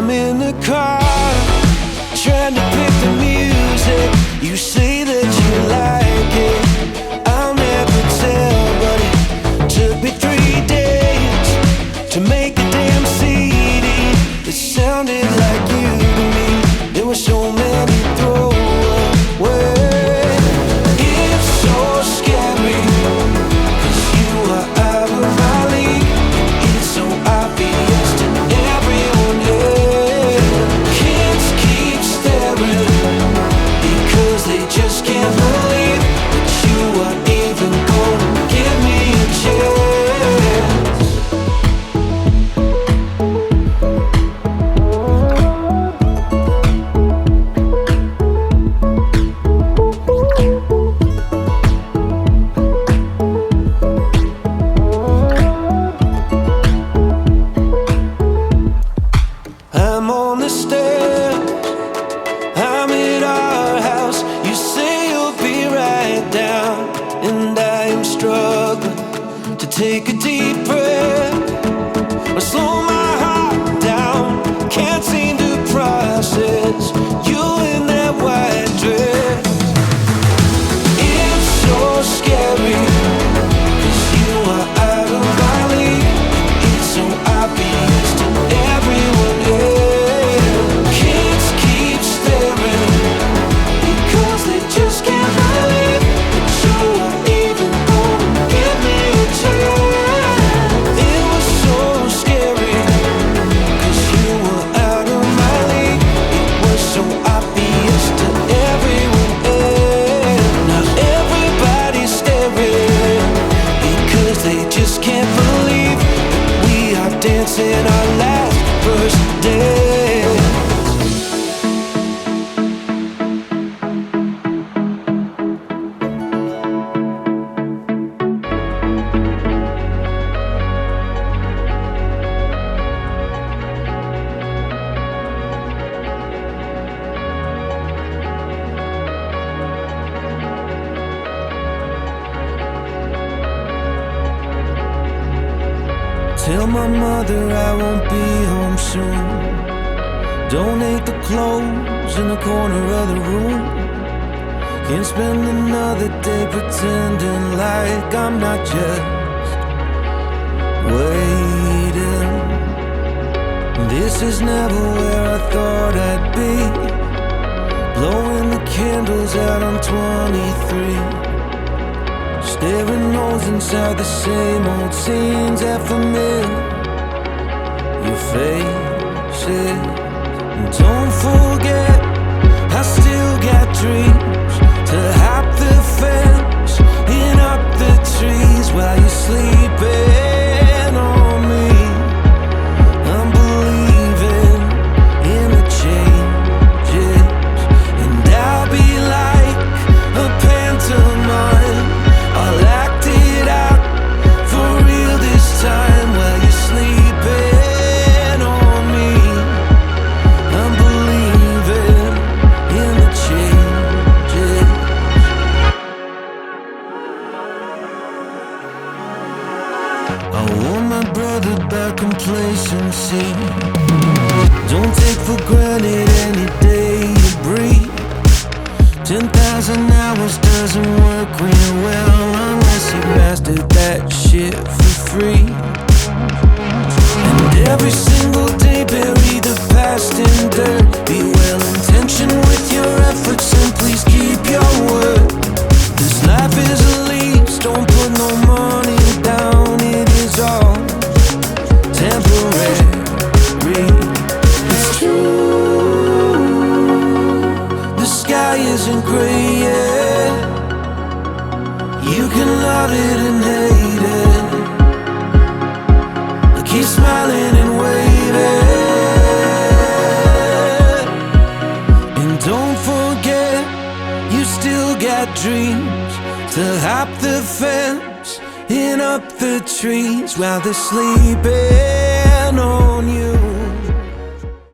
I'm in the car, trying to pick the music. You say that you like it, I'll never tell, but it took me 3 days to make a damn CD that sounded like you to me. There were so many throwaways. It's so scary, 'cause you are out of my league. It's so obvious to everyone else. Kids keep staring because they just can't believe that you are even gonna give me a chance. I'm on the stairs, I'm at our house. You say you'll be right down, and I am struggling to take a deep breath or slow my heart down. Can't seem to process you in that white dress. It's so scary, 'cause you are out of my league. It's so obvious to everyone else. Kids keep staring because they just can't believe that you are even gonna give me a chance. It was so scary, 'cause you were out of my league. It was so obvious to everyone else. Now everybody's staring because they just can't believe that we are dancing our last first dance. Tell my mother I won't be home soon. Donate the clothes in the corner of the room. Can't spend another day pretending like I'm not just waiting. This is never where I thought I'd be. Blowing the candles out on 23. Staring nose inside the same old scenes that familiar. Your faces. And don't forget, I still got dreams to hop the fence and up the trees while you're sleeping on me. I'm believing in the changes, and I'll be like a pantomime. I'll act it out for real this time while you're sleeping on me. I'm believing in the changes. I want my brother back complacency. Don't take for granted any day you breathe. 10,000 hours doesn't work real well unless you mastered that shit for free. And every single day bury the past in dirt. Be well intentioned with your efforts and please keep your word. This life is a lease, don't put no money down. It is all temporary. It's true, the sky isn't gray yet. You can love it and hate it. Keep smiling and waving. And don't forget, you still got dreams to hop the fence and up the trees while they're sleeping.